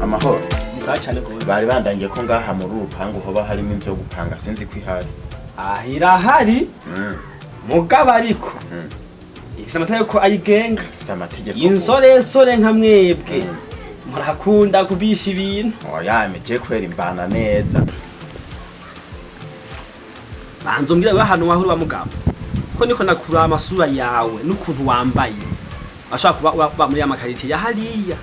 amahoro Bisa cyane gose. bari bandangiye ko ngaha mu rupangu hoba harimo inzu yo gupanga sinzi ko ihari. Irahari mugabo ariko ifise amategeko ayigenga. Ifise amategeko Insoresore nka mwebwe murakunda kubisha ibintu. Oya meje kwera imbana neza. Banzombwira we hano wahuru wa mugabo ko niko nakura amasura yawe n'ukuntu wambaye ashaka kuba muri amakarite ya hariya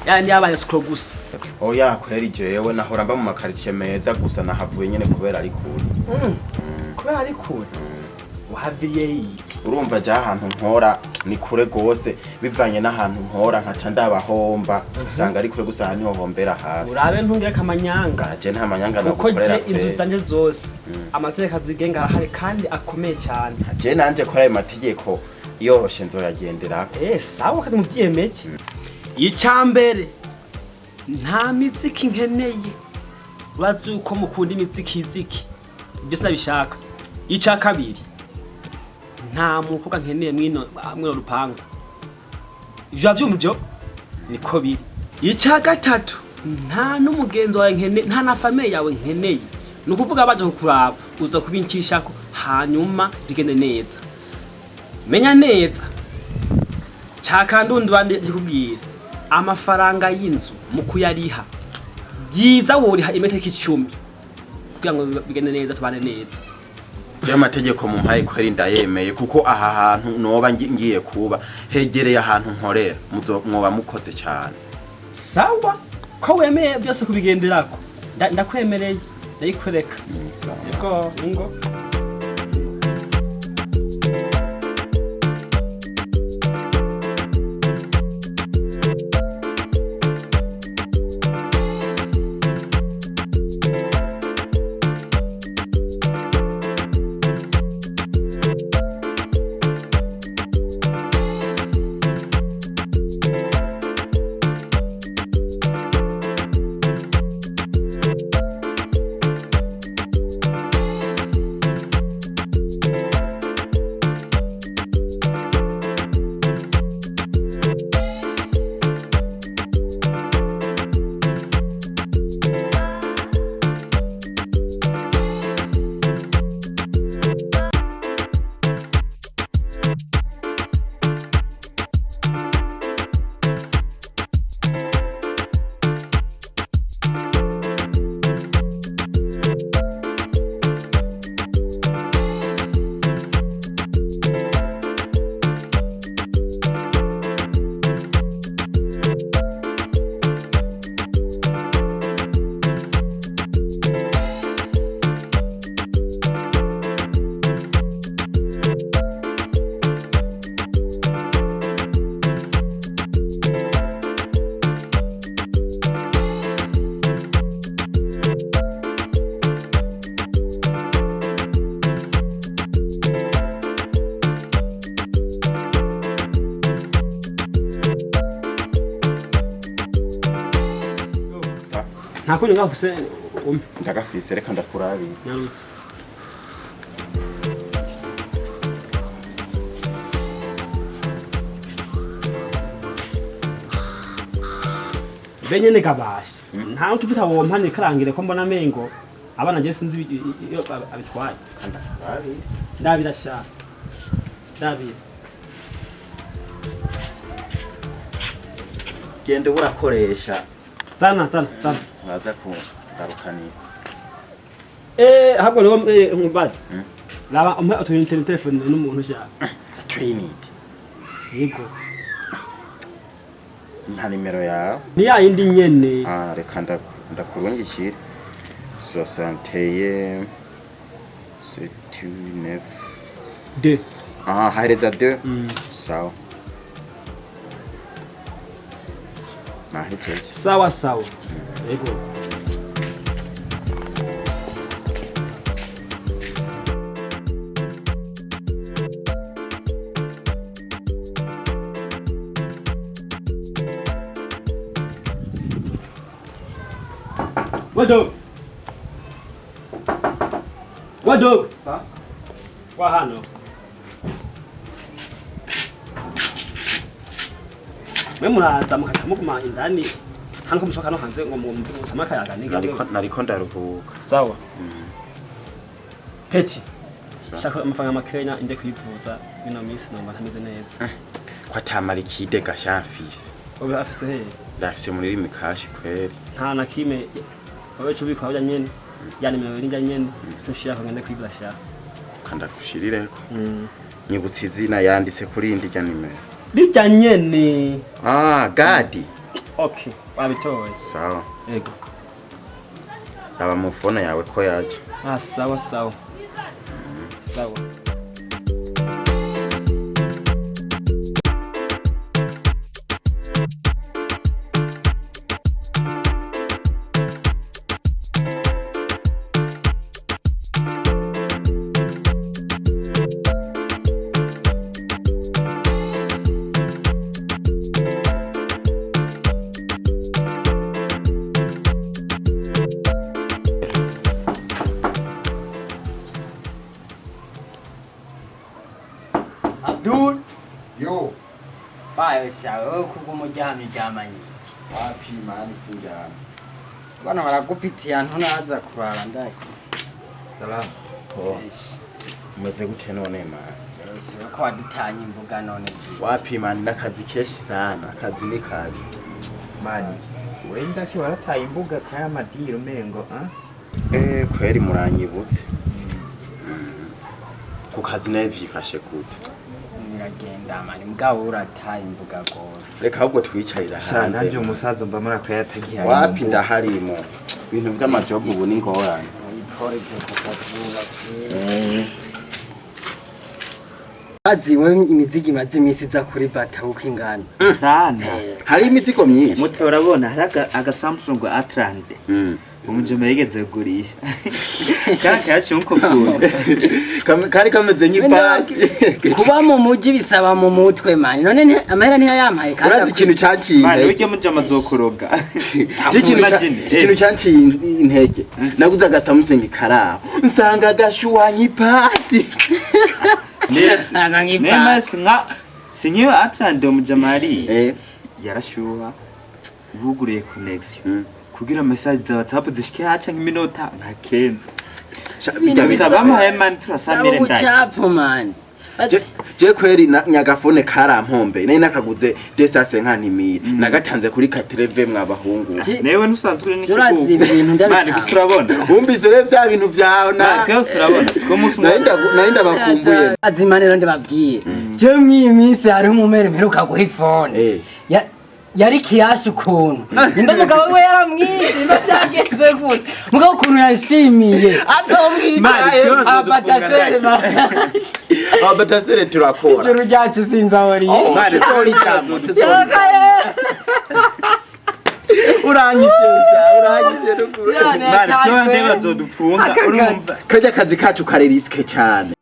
yani yabaye skro gusa. Oya kwera jewe nahora mba mu makarite meza gusa nahavuye nyene kubera ari kure. Kubera ari kure wahaviye iki? Urumva ja ahantu nkora ni kure gose bivanye n'ahantu nkora nkaca ndabahomba usanga ari kure gusa niho hombera hafi. Urabe ntungere kamanyanga. Je nta manyanga nagukorera pe. Inzu zanje zose amategeko azigenga arahari kandi akomeye cyane. Je nanje kora ayo mategeko yoroshe nzoyagendera. Sawa kandi mubyiyemeje. Icyambere nta miziki nkeneye. Urazi uko mukunda imiziki iziki. Ibyo sinabishaka. Icya kabiri nta mukobwa nkeneye mwino rupangu. Ibyo byumvyo niko biri. Icya gatatu nta n'umugenzi wawe nkeneye, nta na famille yawe nkeneye. Nukuvuga baje kukuraba uza kubinkishako hanyuma bigende neza. Menya neza cyakandundi bandi kubwira amafaranga y'inzu mu kuyariha byiza woriha imeteke 10 kugira ngo bigende neza tubane neza. Je amategeko mu mpaye kweri ndayemeye kuko aha hantu noba ngiye kuba hegereye ahantu nkorera mwoba mukoze cyane. Sawa ko wemeye byose kubigenderako ndakwemereye ndayikwereka. Yego ngo ntakuri ngakuse ndagafise reka ndakurabi. Narutse benyene kabashi nta ntufite abo mpane karangire ko mbona mengo abana je sinzi iyo abitwaye ndabira sha ndabira gende urakoresha Tana. Waza kugarukani. Habwo rero nkubaza. Laba umwe atuye telefone n'umuntu ushaka. Twinite. Yego. Nta nimero yawe. Ni ya yindi nyene. Reka ndakurungikira. 61 79 2. Hareza 2. Sawa. Mahiteke. Sawa. Yego. Wado. Sa? Wa hano. Mwe muraza mukata muguma indani hanko mushoka no hanze ngo musama kayaga ninge nariko ndaruhuka sawa Peti shaka amafaranga makenya inde kwivuza bino minsi numva ntameze neza ko atamara ikide gashamfise obe afise he ndafise muri rimi kashi kweri nta na kime obe cubiko abya nyene yani mewe ninja nyene tushira ko ngende kwivuza sha kanda kushirireko nyibutse izina yanditse kuri indi rya nimero rijya nyene gadi okay wabitoye sawa yego aba mu phone yawe ko yaje sawa sawa sawa Yo. Bayo shawe kugumujyamye jamanye. wapi mani sinjana Bana baragupitiye ntunaza kurara ndaki. Salam. umeze gute none mani Ko wadutanye imbuga none. wapi mani nakazi keshi sana akazi ni kabi Mani. Wenda ki warataye imbuga kaya madiro mengo, kweri muranyibutse ku kazi naye byifashe gute Biragenda mani mugabo urataye imbuga gose. reka ahubwo twicarira Sha navyo hanze umusaza mba muri akayatagiye. wapi ndaharimo ibintu vy'amajob ubu ni ngorane Iporeze kukavura. Aziwe imizigi mazi imisi za kuri bata uko ingana. Sana. hari imizigo myinshi Muto urabona hari aga Samsung Atlante. Umujema yigeze kugurisha. Kandi kashi unko kunda. kari kameze nk'ipasi Kuba mu muji bisaba mu mutwe mani. None amahera niyo yampaye kandi. urazi ikintu canciye Mani ujye mujama zokoroga. ikintu canciye intege naguze aga Samsung karaho nsanga gashuha nk'ipasi Nema singa sinyiwe Atlante umujamari. Yarashuha. Buguriye connection. Kugira message za WhatsApp zishike haca nk'iminota nka kenza. Bisaba amahema turasamire ndaki. Uchapo man. je kweri nyagafone karampombe nari nakaguze desase nkantimira nagatanze kuri katreve mwabahungu Newe nusanzwe ni Turazi ibintu ndabita. Mani gusurabona. wumvise rero bya bintu vyawe Mani twese urabona. Ko musu nari ndabakumbuye Azimane rero ndababwiye. Je mwimisi hari umumere mperuka guha iphone. Yari kiyashi ukuntu. Nimba mugabo we yaramwize no byagenze gute. Mugabo ukuntu yashimiye. azomwita Abatasere abatasere turakora ijuru ryacu sinzahori. mani turitamo uranyishe ruguru Mani twende bazodufunga urumva. kajya kazi kacu kare riske cyane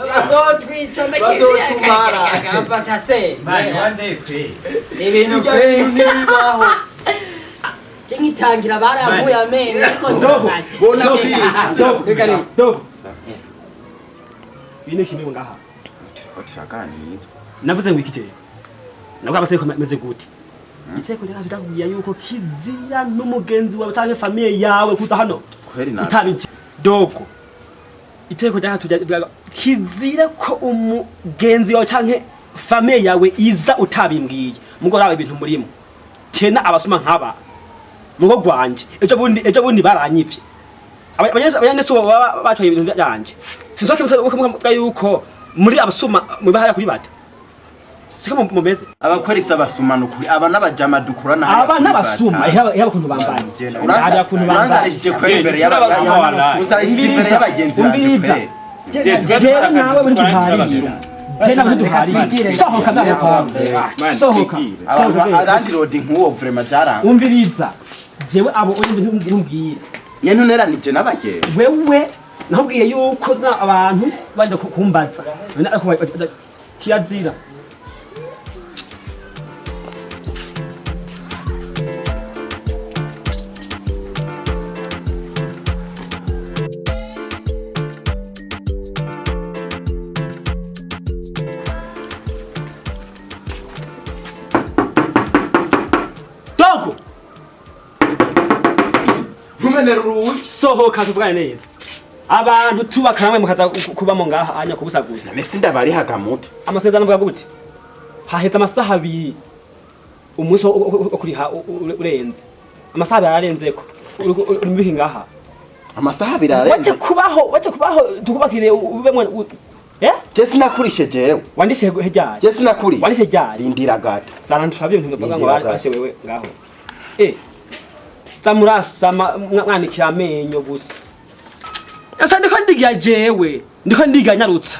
Bazotwica Bazotumara. Abatasere. Mani wande kwe. Ibintu kwe nibibaho. Tingitangira baravuye amenyo ariko bona kwica dogo bine kimwe ngaha turaganira navuze ngo ikije nabwo abateko meze gute iteko rya ndaguye yuko kizira n'umugenzi wawe cyangwa famille yawe kuza hano kweri na utabiki dogo iteko rya tujya kizira ko umugenzi wawe cyangwa famille yawe iza utabimbwiye mugo raba ibintu murimo tena abasuma nkaba mugo gwanje ejo bundi baranyivye abanyese batwaye ibintu byanje sisoke muvuga yuko muri abasuma mubahaya kuri bata siko mumeze abakwerisa basumana ukuri aba n'abajama dukurana aba n'abasuma yaba kuntu bambaye uraza kuntu bambaye je kweri imbere y'abagabo usarishije imbere y'abagenzi banje je nawe muri tuhari je nawe duhari sohoka ndaho sohoka LANDLORD nk'uwo vraiment jaranga umviriza jewe abo uri ntumbwira nyene nteranije n'abagenzi wewe nahubwiye yuko abantu bajya kumbaza kiyazira dogo kumenera urugi. sohoka tuvugane neza abantu tubaka namwe mukaza kubamo ngaha anya kubusaguza Nese ndabari hagamuta. amasezerano bwa gute haheza amasaha 2 umunsi okuriha urenze amasaha yararenzeko uri ngaha Amasaha birarenze. waje kubaho tukubakire ubemwe Je sinakurishe jewe. wandishe hejari Je sinakurishe. wandishe hejari Rindira gata. zana ntushabye ntubaga ngo bashe wewe ngaho zamurasa mwanikira amenyo gusa asa ndiko ndigira jewe ndiko ndiga nyarutsa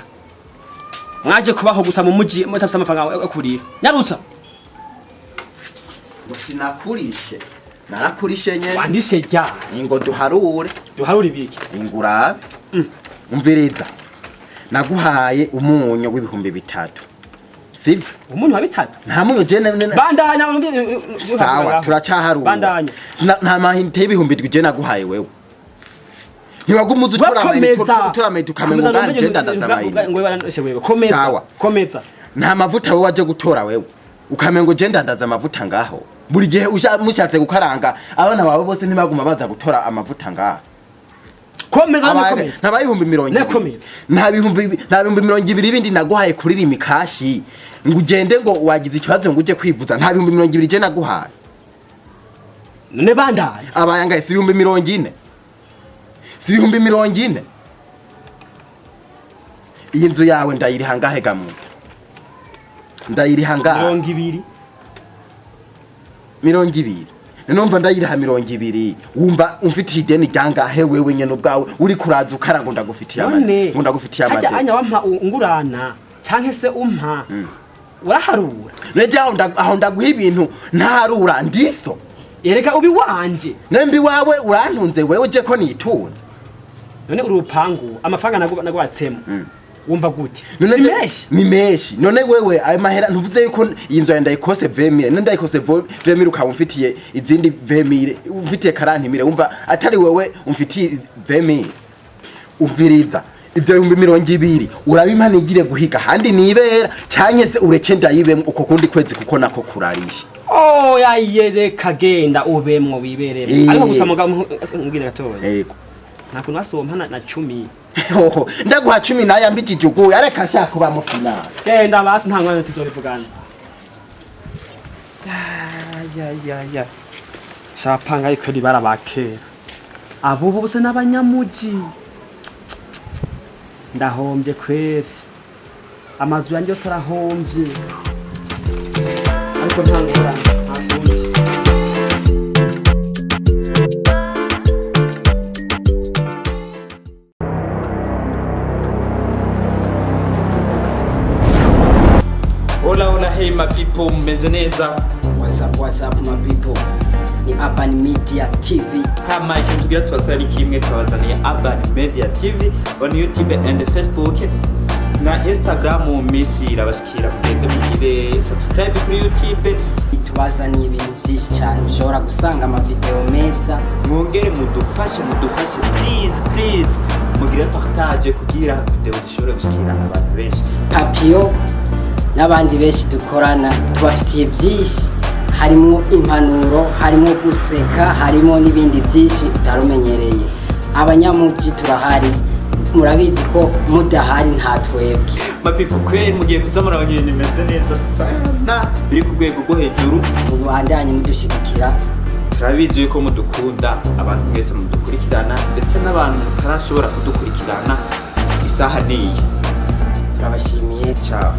mwaje kubaho gusa mu muji mutafisa amafaranga akurira nyarutsa Sinakurishe. Narakurishe nyene. wandishe jya Ingo duharure. ibiki Ingurabe. Umviriza. Naguhaye umunyo w'ibihumbi 3. Sibyo? umuntu wa 3 Nta munyo je bandanya sawa turacaharura. bandanya Nta mahinte y'ibihumbi 7 je naguhaye wewe. Ntiwagumuza utorameye ukamenga nganje ndandazamaye. ngo barashe wewe komeza komeza Nta mavuta wewe waje gutora wewe. Ukamengo je ndandaza amavuta ngaho. Buri gihe mushatse gukaranga abana bawe bose ntibaguma baza gutora amavuta ngaho. komeza komeza Naba 20 nta bihumbi 20 bindi naguhaye kurira imikashi ngo ugende ngo wagize ikibazo ngo uje kwivuza nta bihumbi 20 je naguhaye none bandanya abayangaye si 40 si 40 iyi nzu yawe ndayiriha ngahe gamuntu ndayiriha ngahe 200 numva ndayiriha 200 wumva umfitiye ideni ryangahe wewe nyene ubwawe uri kuraza ukarango ndagufitiye amade ngo ndagufitiye amade hajya anya wampa ngurana canke se umpa uraharura neje aho ndaguha ibintu ntarura ndiso yereka ubi wanje nembi wawe urantunze wewe je ko nitunze none urupangu amafaranga nagwatsemo wumva gute ni meshi none wewe ayo mahera ntuvuze yuko iyi nzu ndayikose 20000 none ndayikose 20000 ukaba umfitiye izindi 20000 umfitiye 40000 wumva atari wewe umfitiye 20000 umviriza ivyo 220 urabimanigire guhiga handi nibera cyanye se ureke ndayibemwe uko kundi kwezi kuko nako kurarisha yayereka genda ubemwo wiberemo ariko gusa mbwira gatoya yego nakuntu wasompa na 10 ndaguha 10 naya mbijije uguye areka shaka kuba mufina genda basi nta ngwana tuzorivugana ya shapanga ariko ribara bakera abo bose n'abanyamuji ndahombye kweri amazu yanjye yose arahombye ariko nta ngora ntakundi Hola hey my people mmeze neza what's up my people ni Urban Media TV hama ikintu tugira tubasari kimwe twabazaniye Urban Media TV on YouTube and Facebook na Instagram mu misi irabashikira mugende mugire subscribe kuri YouTube tubazaniye ibintu byinshi cyane ushobora gusanga ama video meza mwongere mudufashe please mugire partage kugira video zishobora gushikira abantu benshi Papio n'abandi benshi dukorana tubafitiye byinshi harimo impanuro harimo guseka harimo n'ibindi byinshi utarumenyereye abanyamuji turahari murabizi ko mudahari nta twebwe mapipo kweli mugiye kuzamura abanyene meze neza sana biri ku rwego rwo hejuru mubandanye mudushigikira turabizi yuko mudukunda abantu mwese mudukurikirana ndetse n'abantu mutarashobora kudukurikirana isaha niyi turabashimiye ciao